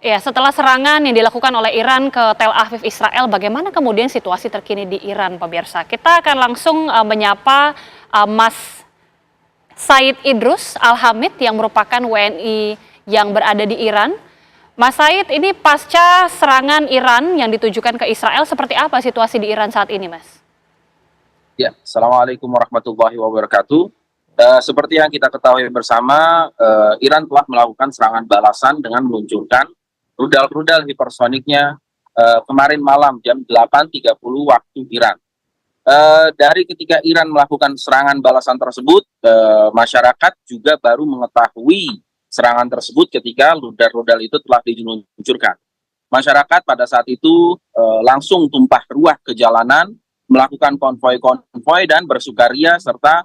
Ya, setelah serangan yang dilakukan oleh Iran ke Tel Aviv, Israel, bagaimana kemudian situasi terkini di Iran, pemirsa? Kita akan langsung menyapa Mas Said Idrus Al-Hamid yang merupakan WNI yang berada di Iran. Mas Said, ini pasca serangan Iran yang ditujukan ke Israel, seperti apa situasi di Iran saat ini, Mas? Ya, Assalamualaikum warahmatullahi wabarakatuh. Seperti yang kita ketahui bersama, Iran telah melakukan serangan balasan dengan meluncurkan rudal-rudal hipersoniknya kemarin malam jam 8.30 waktu Iran. Dari ketika Iran melakukan serangan balasan tersebut, masyarakat juga baru mengetahui serangan tersebut ketika rudal-rudal itu telah diluncurkan. Masyarakat pada saat itu langsung tumpah ruah ke jalanan, melakukan konvoi-konvoi dan bersukaria serta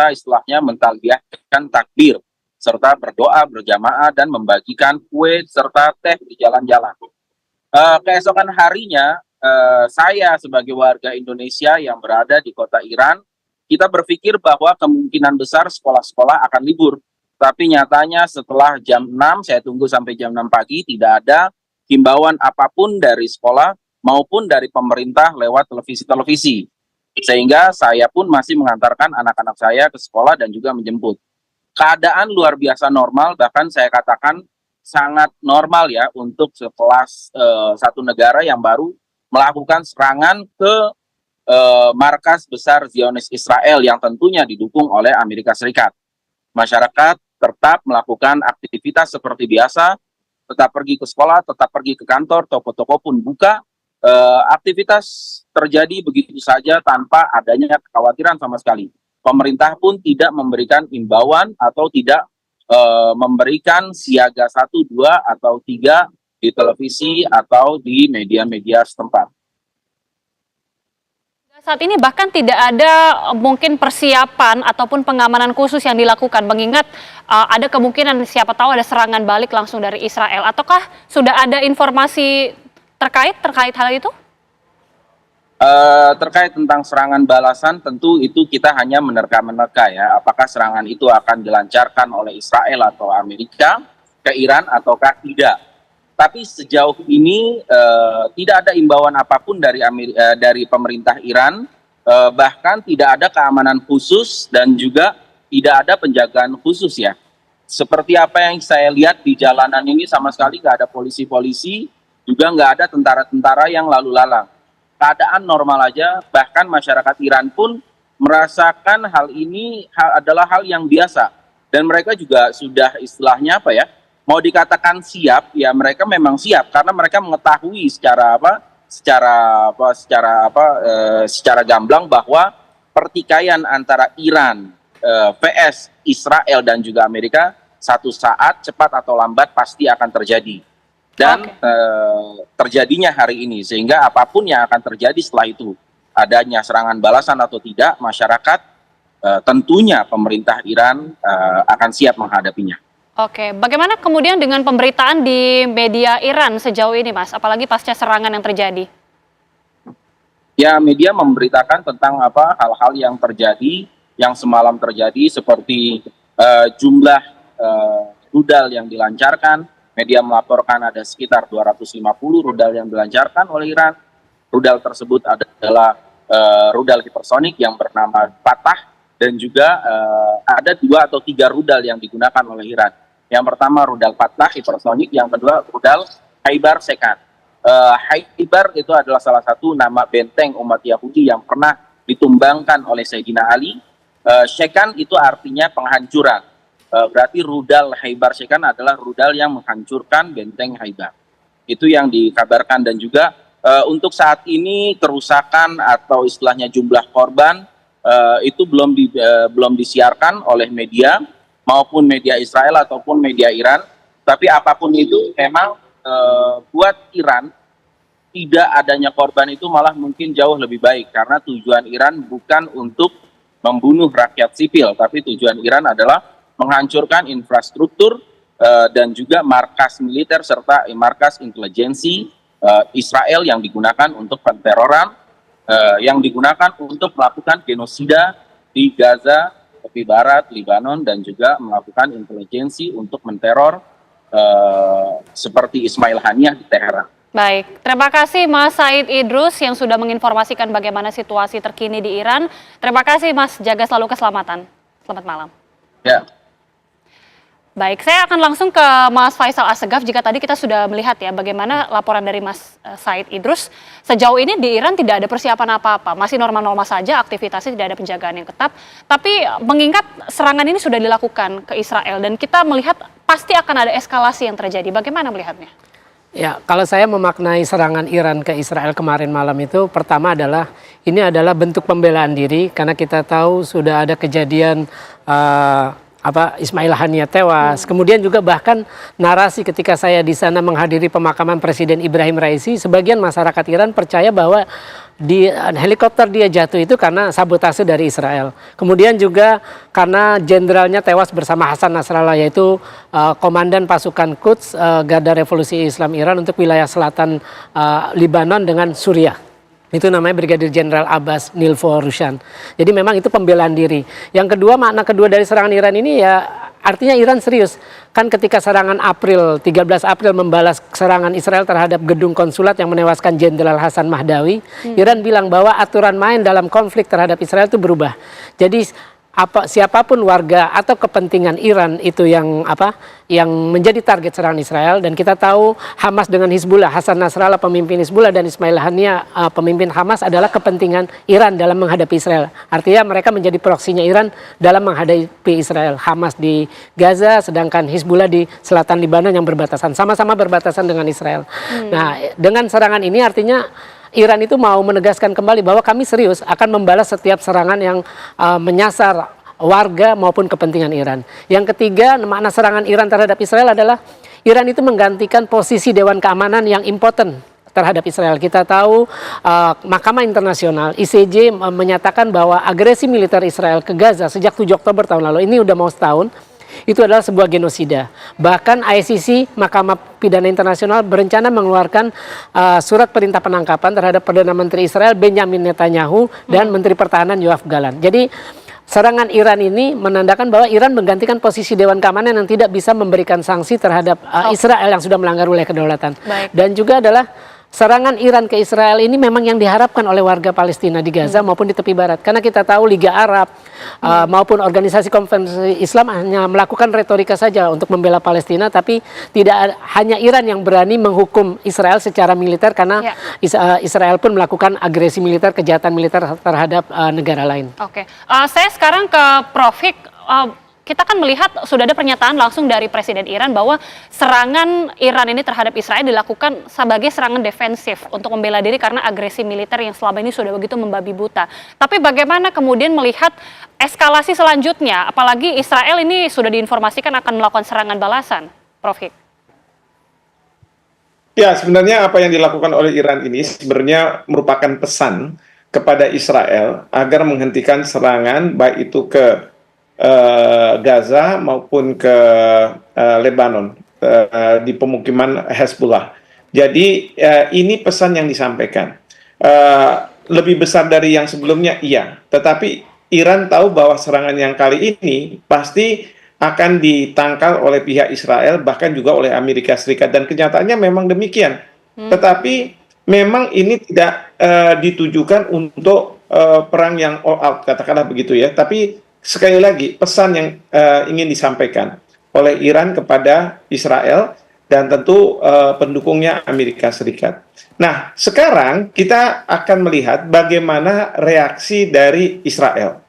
istilahnya mentalbiyahkan takbir serta berdoa berjamaah dan membagikan kue serta teh di jalan-jalan. Keesokan harinya saya sebagai warga Indonesia yang berada di kota Iran, kita berpikir bahwa kemungkinan besar sekolah-sekolah akan libur. Tapi nyatanya setelah jam 6, saya tunggu sampai jam 6 pagi, tidak ada himbauan apapun dari sekolah maupun dari pemerintah lewat televisi-televisi. Sehingga saya pun masih mengantarkan anak-anak saya ke sekolah dan juga menjemput. Keadaan luar biasa normal, bahkan saya katakan sangat normal ya untuk sekelas satu negara yang baru melakukan serangan ke markas besar Zionis Israel yang tentunya didukung oleh Amerika Serikat. Masyarakat tetap melakukan aktivitas seperti biasa, tetap pergi ke sekolah, tetap pergi ke kantor, toko-toko pun buka. Aktivitas terjadi begitu saja tanpa adanya kekhawatiran sama sekali. Pemerintah pun tidak memberikan imbauan atau tidak memberikan siaga 1, 2, atau 3 di televisi atau di media-media setempat. Saat ini bahkan tidak ada mungkin persiapan ataupun pengamanan khusus yang dilakukan, mengingat ada kemungkinan siapa tahu ada serangan balik langsung dari Israel. Ataukah sudah ada informasi terkait hal itu? Terkait tentang serangan balasan, tentu itu kita hanya menerka-menerka ya, apakah serangan itu akan dilancarkan oleh Israel atau Amerika ke Iran ataukah tidak. Tapi sejauh ini tidak ada imbauan apapun dari pemerintah Iran, bahkan tidak ada keamanan khusus dan juga tidak ada penjagaan khusus ya. Seperti apa yang saya lihat di jalanan ini sama sekali nggak ada polisi-polisi, juga nggak ada tentara-tentara yang lalu lalang. Keadaan normal aja, bahkan masyarakat Iran pun merasakan hal ini adalah hal yang biasa. Dan mereka juga sudah istilahnya apa ya, mau dikatakan siap, ya mereka memang siap karena mereka mengetahui secara gamblang bahwa pertikaian antara Iran, vs Israel dan juga Amerika satu saat cepat atau lambat pasti akan terjadi. Dan terjadinya hari ini, sehingga apapun yang akan terjadi setelah itu, adanya serangan balasan atau tidak, masyarakat tentunya pemerintah Iran akan siap menghadapinya. Oke, bagaimana kemudian dengan pemberitaan di media Iran sejauh ini, Mas? Apalagi pasca serangan yang terjadi? Ya, media memberitakan tentang hal-hal yang terjadi, yang semalam terjadi, seperti jumlah rudal yang dilancarkan. Media melaporkan ada sekitar 250 rudal yang dilancarkan oleh Iran. Rudal tersebut adalah rudal hipersonik yang bernama Fatah, dan juga ada 2 atau 3 rudal yang digunakan oleh Iran. Yang pertama rudal Fatah hipersonik, yang kedua rudal Khaibar Shekan. Khaibar itu adalah salah satu nama benteng umat Yahudi yang pernah ditumbangkan oleh Sayyidina Ali. Shekan itu artinya penghancuran. Berarti rudal Khaibar Shekan adalah rudal yang menghancurkan benteng Khaibar. Itu yang dikabarkan. Dan juga untuk saat ini kerusakan atau istilahnya jumlah korban itu belum disiarkan oleh media maupun media Israel ataupun media Iran. Tapi apapun itu memang buat Iran tidak adanya korban itu malah mungkin jauh lebih baik, karena tujuan Iran bukan untuk membunuh rakyat sipil, tapi tujuan Iran adalah menghancurkan infrastruktur dan juga markas militer serta markas intelijensi Israel yang digunakan untuk penteroran, yang digunakan untuk melakukan genosida di Gaza, tepi barat, Lebanon, dan juga melakukan intelijensi untuk menteror seperti Ismail Haniyah di Teheran. Baik, terima kasih Mas Said Idrus yang sudah menginformasikan bagaimana situasi terkini di Iran. Terima kasih Mas, jaga selalu keselamatan. Selamat malam. Ya. Baik, saya akan langsung ke Mas Faisal Assegaf. Jika tadi kita sudah melihat ya bagaimana laporan dari Mas Said Idrus, sejauh ini di Iran tidak ada persiapan apa-apa, masih normal-normal saja, aktivitasnya tidak ada penjagaan yang ketat. Tapi mengingat serangan ini sudah dilakukan ke Israel dan kita melihat pasti akan ada eskalasi yang terjadi. Bagaimana melihatnya? Ya, kalau saya memaknai serangan Iran ke Israel kemarin malam itu, pertama adalah ini adalah bentuk pembelaan diri karena kita tahu sudah ada kejadian Ismail Haniyah tewas. Kemudian juga bahkan narasi ketika saya di sana menghadiri pemakaman Presiden Ibrahim Raisi, sebagian masyarakat Iran percaya bahwa di helikopter dia jatuh itu karena sabotase dari Israel. Kemudian juga karena jenderalnya tewas bersama Hasan Nasrallah, yaitu komandan pasukan Quds Garda Revolusi Islam Iran untuk wilayah selatan Lebanon dengan Suriah. Itu namanya Brigadir Jenderal Abbas Nilforushan. Jadi memang itu pembelaan diri. Yang kedua, makna kedua dari serangan Iran ini ya artinya Iran serius. Kan ketika serangan 13 April membalas serangan Israel terhadap gedung konsulat yang menewaskan Jenderal Hasan Mahdawi, Iran bilang bahwa aturan main dalam konflik terhadap Israel itu berubah. Jadi siapapun warga atau kepentingan Iran itu yang menjadi target serangan Israel, dan kita tahu Hamas dengan Hizbullah, Hasan Nasrallah pemimpin Hizbullah dan Ismail Haniyah pemimpin Hamas adalah kepentingan Iran dalam menghadapi Israel. Artinya mereka menjadi proksinya Iran dalam menghadapi Israel. Hamas di Gaza, sedangkan Hizbullah di selatan Lebanon yang berbatasan, sama-sama berbatasan dengan Israel. Nah, dengan serangan ini artinya Iran itu mau menegaskan kembali bahwa kami serius akan membalas setiap serangan yang menyasar warga maupun kepentingan Iran. Yang ketiga, makna serangan Iran terhadap Israel adalah Iran itu menggantikan posisi Dewan Keamanan yang impoten terhadap Israel. Kita tahu Mahkamah Internasional ICJ menyatakan bahwa agresi militer Israel ke Gaza sejak 7 Oktober tahun lalu, ini udah mau setahun, itu adalah sebuah genosida. Bahkan ICC, Mahkamah Pidana Internasional, berencana mengeluarkan surat perintah penangkapan terhadap Perdana Menteri Israel Benjamin Netanyahu dan Menteri Pertahanan Yoav Gallant. Jadi serangan Iran ini menandakan bahwa Iran menggantikan posisi Dewan Keamanan yang tidak bisa memberikan sanksi terhadap Israel yang sudah melanggar wilayah kedaulatan. Dan juga adalah serangan Iran ke Israel ini memang yang diharapkan oleh warga Palestina di Gaza maupun di tepi barat. Karena kita tahu Liga Arab maupun organisasi konferensi Islam hanya melakukan retorika saja untuk membela Palestina, tapi tidak hanya Iran yang berani menghukum Israel secara militer karena Israel pun melakukan agresi militer, kejahatan militer terhadap negara lain. Oke, saya sekarang ke Prof. Hik. Kita kan melihat sudah ada pernyataan langsung dari Presiden Iran bahwa serangan Iran ini terhadap Israel dilakukan sebagai serangan defensif untuk membela diri karena agresi militer yang selama ini sudah begitu membabi buta. Tapi bagaimana kemudian melihat eskalasi selanjutnya, apalagi Israel ini sudah diinformasikan akan melakukan serangan balasan, Prof. Hik? Ya, sebenarnya apa yang dilakukan oleh Iran ini sebenarnya merupakan pesan kepada Israel agar menghentikan serangan baik itu ke Gaza maupun ke Lebanon di pemukiman Hezbollah. Jadi ini pesan yang disampaikan. Lebih besar dari yang sebelumnya, iya. Tetapi Iran tahu bahwa serangan yang kali ini pasti akan ditangkal oleh pihak Israel, bahkan juga oleh Amerika Serikat. Dan kenyataannya memang demikian. Tetapi memang ini tidak ditujukan untuk perang yang all out, katakanlah begitu ya. Tapi sekali lagi, pesan yang ingin disampaikan oleh Iran kepada Israel dan tentu pendukungnya Amerika Serikat. Nah, sekarang kita akan melihat bagaimana reaksi dari Israel.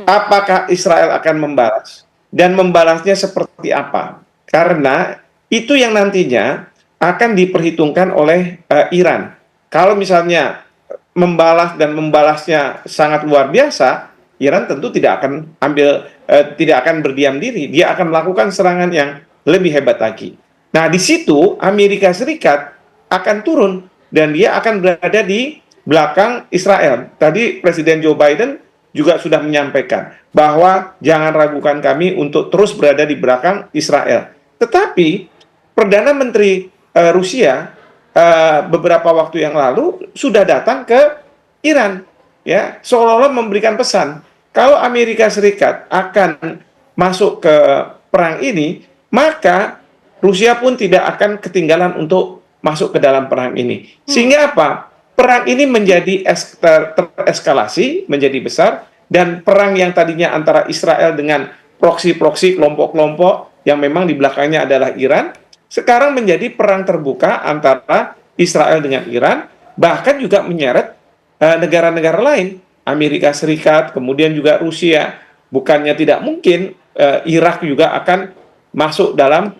Apakah Israel akan membalas? Dan membalasnya seperti apa? Karena itu yang nantinya akan diperhitungkan oleh Iran. Kalau misalnya membalas dan membalasnya sangat luar biasa, Iran tentu tidak akan berdiam diri. Dia akan melakukan serangan yang lebih hebat lagi. Nah, di situ Amerika Serikat akan turun dan dia akan berada di belakang Israel. Tadi Presiden Joe Biden juga sudah menyampaikan bahwa jangan ragukan kami untuk terus berada di belakang Israel. Tetapi Perdana Menteri Rusia beberapa waktu yang lalu sudah datang ke Iran, ya, seolah-olah memberikan pesan. Kalau Amerika Serikat akan masuk ke perang ini, maka Rusia pun tidak akan ketinggalan untuk masuk ke dalam perang ini. Sehingga apa? Perang ini menjadi tereskalasi, menjadi besar, dan perang yang tadinya antara Israel dengan proksi-proksi kelompok-kelompok yang memang di belakangnya adalah Iran, sekarang menjadi perang terbuka antara Israel dengan Iran, bahkan juga menyeret negara-negara lain, Amerika Serikat, kemudian juga Rusia. Bukannya tidak mungkin Irak juga akan masuk dalam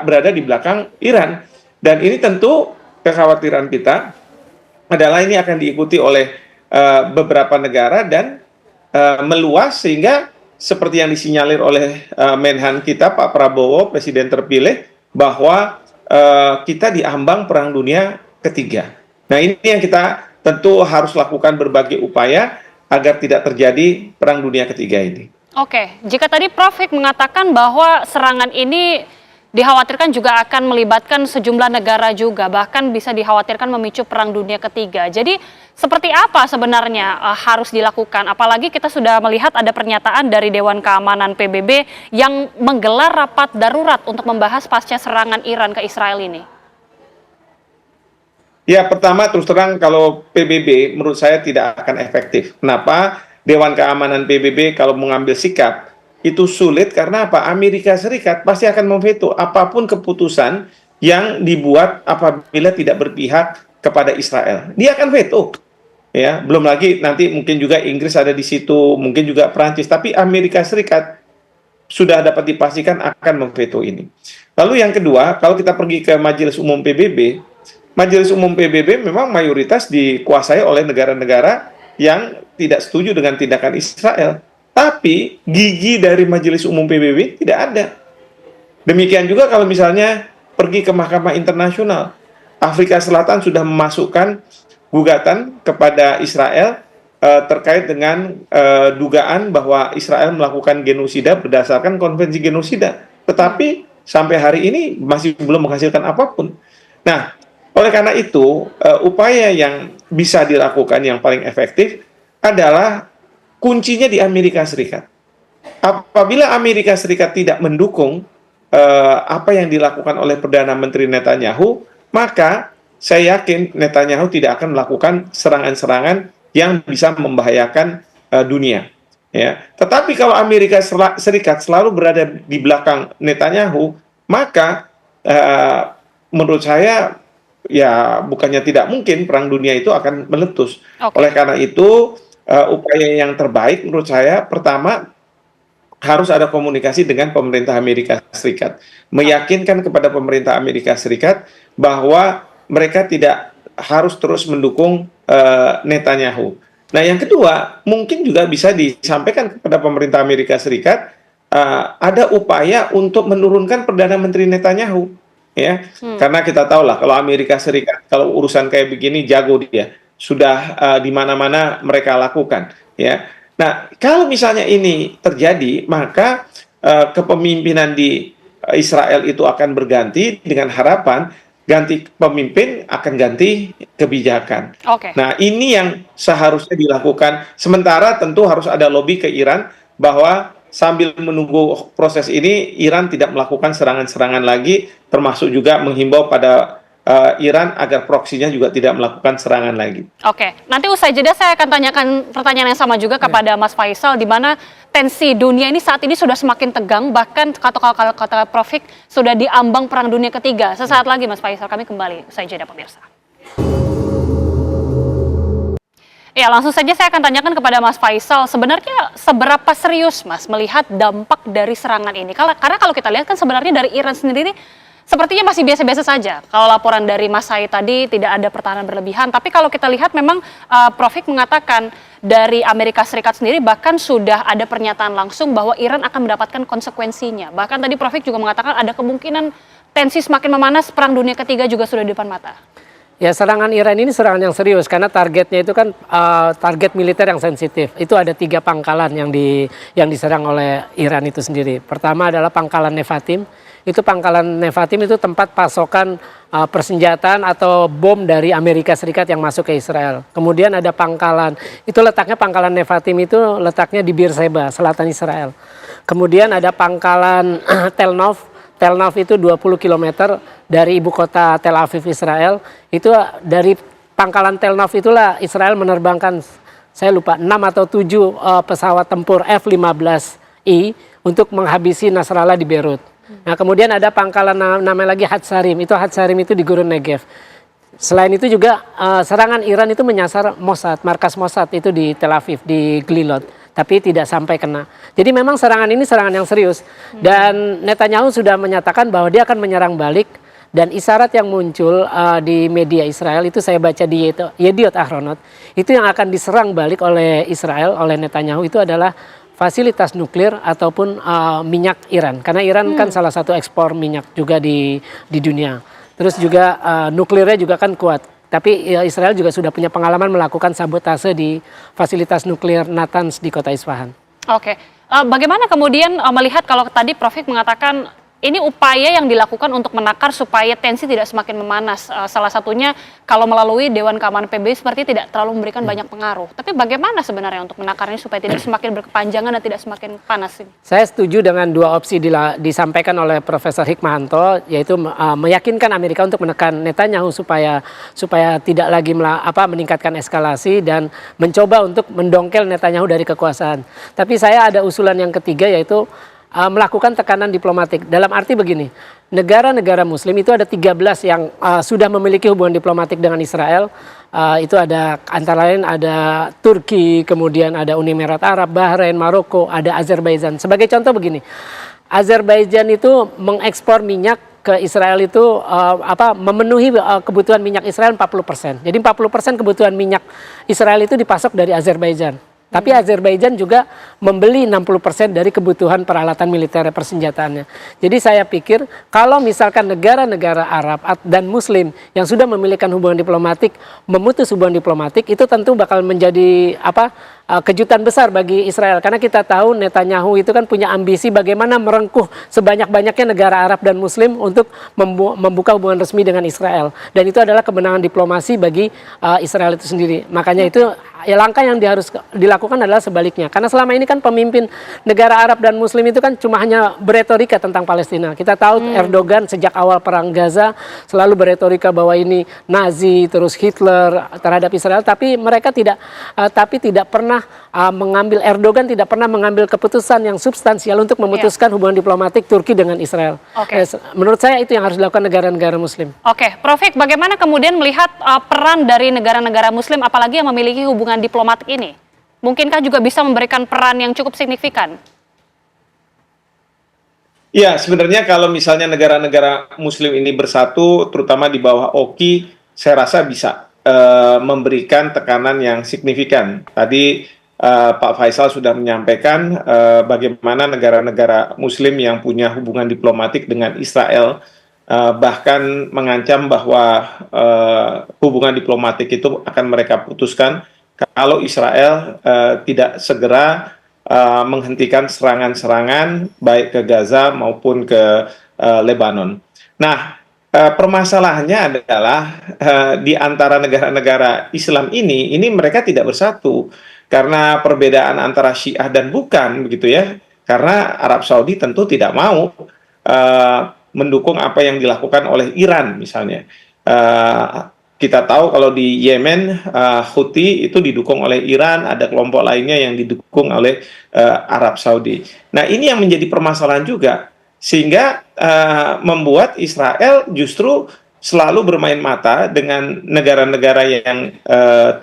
berada di belakang Iran. Dan ini tentu kekhawatiran kita adalah ini akan diikuti oleh beberapa negara dan meluas, sehingga seperti yang disinyalir oleh Menhan kita, Pak Prabowo, Presiden terpilih, bahwa kita diambang Perang Dunia Ketiga. Nah, ini yang kita tentu harus lakukan berbagai upaya agar tidak terjadi Perang Dunia Ketiga ini. Oke, jika tadi Prof. Hik mengatakan bahwa serangan ini dikhawatirkan juga akan melibatkan sejumlah negara juga, bahkan bisa dikhawatirkan memicu Perang Dunia Ketiga. Jadi seperti apa sebenarnya harus dilakukan? Apalagi kita sudah melihat ada pernyataan dari Dewan Keamanan PBB yang menggelar rapat darurat untuk membahas pasca serangan Iran ke Israel ini. Ya, pertama terus terang kalau PBB menurut saya tidak akan efektif. Kenapa? Dewan Keamanan PBB kalau mengambil sikap itu sulit karena apa? Amerika Serikat pasti akan memveto apapun keputusan yang dibuat apabila tidak berpihak kepada Israel. Dia akan veto. Ya, belum lagi nanti mungkin juga Inggris ada di situ, mungkin juga Prancis, tapi Amerika Serikat sudah dapat dipastikan akan memveto ini. Lalu yang kedua, kalau kita pergi ke Majelis Umum PBB, Majelis Umum PBB memang mayoritas dikuasai oleh negara-negara yang tidak setuju dengan tindakan Israel. Tapi gigi dari Majelis Umum PBB tidak ada. Demikian juga kalau misalnya pergi ke Mahkamah Internasional. Afrika Selatan sudah memasukkan gugatan kepada Israel terkait dengan dugaan bahwa Israel melakukan genosida berdasarkan konvensi genosida. Tetapi sampai hari ini masih belum menghasilkan apapun. Nah, oleh karena itu, upaya yang bisa dilakukan yang paling efektif adalah kuncinya di Amerika Serikat. Apabila Amerika Serikat tidak mendukung apa yang dilakukan oleh Perdana Menteri Netanyahu, maka saya yakin Netanyahu tidak akan melakukan serangan-serangan yang bisa membahayakan dunia. Ya. Tetapi kalau Amerika Serikat selalu berada di belakang Netanyahu, maka menurut saya ya bukannya tidak mungkin Perang Dunia itu akan meletus. Oleh karena itu, upaya yang terbaik menurut saya pertama harus ada komunikasi dengan pemerintah Amerika Serikat, meyakinkan kepada pemerintah Amerika Serikat bahwa mereka tidak harus terus mendukung Netanyahu. Nah, yang kedua mungkin juga bisa disampaikan kepada pemerintah Amerika Serikat ada upaya untuk menurunkan Perdana Menteri Netanyahu, ya, karena kita tahu lah kalau Amerika Serikat kalau urusan kayak begini jago dia. Sudah di mana-mana mereka lakukan, ya. Nah, kalau misalnya ini terjadi, maka kepemimpinan di Israel itu akan berganti dengan harapan ganti pemimpin akan ganti kebijakan. Nah, ini yang seharusnya dilakukan. Sementara tentu harus ada lobby ke Iran bahwa sambil menunggu proses ini, Iran tidak melakukan serangan-serangan lagi, termasuk juga menghimbau pada Iran agar proksinya juga tidak melakukan serangan lagi. Oke, nanti usai jeda saya akan tanyakan pertanyaan yang sama juga kepada Mas Faisal, di mana tensi dunia ini saat ini sudah semakin tegang, bahkan kata Prof. Hik sudah diambang Perang Dunia Ketiga. Sesaat lagi Mas Faisal, kami kembali usai jeda pemirsa. Ya, langsung saja saya akan tanyakan kepada Mas Faisal, sebenarnya seberapa serius Mas melihat dampak dari serangan ini? Karena kalau kita lihat kan sebenarnya dari Iran sendiri sepertinya masih biasa-biasa saja. Kalau laporan dari Mas Said tadi tidak ada pertahanan berlebihan, tapi kalau kita lihat memang Prof. Hik mengatakan dari Amerika Serikat sendiri bahkan sudah ada pernyataan langsung bahwa Iran akan mendapatkan konsekuensinya. Bahkan tadi Prof. Hik juga mengatakan ada kemungkinan tensi semakin memanas, Perang Dunia Ketiga juga sudah di depan mata. Ya, serangan Iran ini serangan yang serius karena targetnya itu kan target militer yang sensitif. Itu ada 3 pangkalan yang diserang oleh Iran itu sendiri. Pertama adalah pangkalan Nevatim. Itu pangkalan Nevatim itu tempat pasokan persenjataan atau bom dari Amerika Serikat yang masuk ke Israel. Kemudian ada pangkalan, itu letaknya pangkalan Nevatim itu letaknya di Beersheba, selatan Israel. Kemudian ada pangkalan Tel Nov. Tel Nav itu 20 km dari ibu kota Tel Aviv, Israel. Itu dari pangkalan Tel Nav itulah Israel menerbangkan, saya lupa, 6 atau 7 pesawat tempur F-15I untuk menghabisi Nasrallah di Beirut. Nah, kemudian ada pangkalan namanya lagi Hatsarim. Hatsarim itu di Gurun Negev. Selain itu juga serangan Iran itu menyasar Mossad, markas Mossad itu di Tel Aviv, di Glilot, tapi tidak sampai kena. Jadi memang serangan ini serangan yang serius. Dan Netanyahu sudah menyatakan bahwa dia akan menyerang balik, dan isyarat yang muncul di media Israel itu saya baca di Yediot Ahronot, itu yang akan diserang balik oleh Israel, oleh Netanyahu itu adalah fasilitas nuklir ataupun minyak Iran. Karena Iran kan salah satu ekspor minyak juga di dunia. Terus juga nuklirnya juga kan kuat. Tapi Israel juga sudah punya pengalaman melakukan sabotase di fasilitas nuklir Natanz di kota Isfahan. Oke, bagaimana kemudian melihat kalau tadi Prof. Hik mengatakan ini upaya yang dilakukan untuk menakar supaya tensi tidak semakin memanas. Salah satunya kalau melalui Dewan Keamanan PBB seperti tidak terlalu memberikan banyak pengaruh. Tapi bagaimana sebenarnya untuk menakarnya supaya tidak semakin berkepanjangan dan tidak semakin panas ini? Saya setuju dengan dua opsi disampaikan oleh Profesor Hikmahanto, yaitu meyakinkan Amerika untuk menekan Netanyahu supaya tidak lagi meningkatkan eskalasi dan mencoba untuk mendongkel Netanyahu dari kekuasaan. Tapi saya ada usulan yang ketiga, yaitu melakukan tekanan diplomatik. Dalam arti begini, negara-negara muslim itu ada 13 yang sudah memiliki hubungan diplomatik dengan Israel. Itu ada antara lain ada Turki, kemudian ada Uni Emirat Arab, Bahrain, Maroko, ada Azerbaijan. Sebagai contoh begini, Azerbaijan itu mengekspor minyak ke Israel itu memenuhi kebutuhan minyak Israel 40%. Jadi 40% kebutuhan minyak Israel itu dipasok dari Azerbaijan. Tapi Azerbaijan juga membeli 60% dari kebutuhan peralatan militer persenjataannya. Jadi saya pikir kalau misalkan negara-negara Arab dan Muslim yang sudah memiliki hubungan diplomatik memutus hubungan diplomatik, itu tentu bakal menjadi kejutan besar bagi Israel. Karena kita tahu Netanyahu itu kan punya ambisi bagaimana merengkuh sebanyak-banyaknya negara Arab dan Muslim untuk membuka hubungan resmi dengan Israel. Dan itu adalah kemenangan diplomasi bagi Israel itu sendiri. Makanya itu langkah yang harus dilakukan adalah sebaliknya. Karena selama ini kan pemimpin negara Arab dan Muslim itu kan cuma hanya beretorika tentang Palestina. Kita tahu Erdogan sejak awal perang Gaza selalu beretorika bahwa ini Nazi, terus Hitler terhadap Israel. Tapi mereka tidak pernah Erdogan tidak pernah mengambil keputusan yang substansial untuk memutuskan hubungan diplomatik Turki dengan Israel. Menurut saya itu yang harus dilakukan negara-negara Muslim. Prof. Hik, bagaimana kemudian melihat peran dari negara-negara Muslim apalagi yang memiliki hubungan diplomatik ini? Mungkinkah juga bisa memberikan peran yang cukup signifikan? Ya, sebenarnya kalau misalnya negara-negara Muslim ini bersatu, terutama di bawah OKI, saya rasa bisa memberikan tekanan yang signifikan. Tadi Pak Faisal sudah menyampaikan bagaimana negara-negara Muslim yang punya hubungan diplomatik dengan Israel bahkan mengancam bahwa hubungan diplomatik itu akan mereka putuskan kalau Israel tidak segera menghentikan serangan-serangan baik ke Gaza maupun ke Lebanon. Nah, permasalahannya adalah di antara negara-negara Islam ini mereka tidak bersatu karena perbedaan antara Syiah dan bukan, begitu ya. Karena Arab Saudi tentu tidak mau mendukung apa yang dilakukan oleh Iran misalnya. Kita tahu kalau di Yemen Houthi itu didukung oleh Iran, ada kelompok lainnya yang didukung oleh Arab Saudi. Nah, ini yang menjadi permasalahan juga. Sehingga membuat Israel justru selalu bermain mata dengan negara-negara yang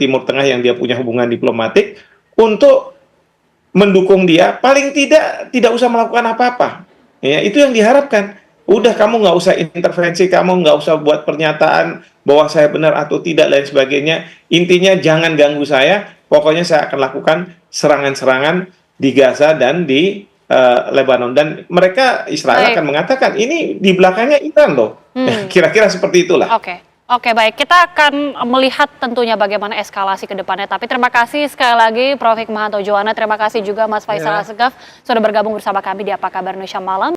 Timur Tengah yang dia punya hubungan diplomatik untuk mendukung dia, paling tidak usah melakukan apa-apa. Ya, itu yang diharapkan. Udah, kamu nggak usah intervensi, kamu nggak usah buat pernyataan bahwa saya benar atau tidak, lain sebagainya. Intinya jangan ganggu saya, pokoknya saya akan lakukan serangan-serangan di Gaza dan di Lebanon, dan mereka Israel akan mengatakan ini di belakangnya Iran loh. Kira-kira seperti itulah. Oke, baik. Kita akan melihat tentunya bagaimana eskalasi ke depannya. Tapi terima kasih sekali lagi Prof. Hikmahanto Juwana. Terima kasih juga Mas Faisal Assegaf sudah bergabung bersama kami di Apa Kabar Indonesia Malam.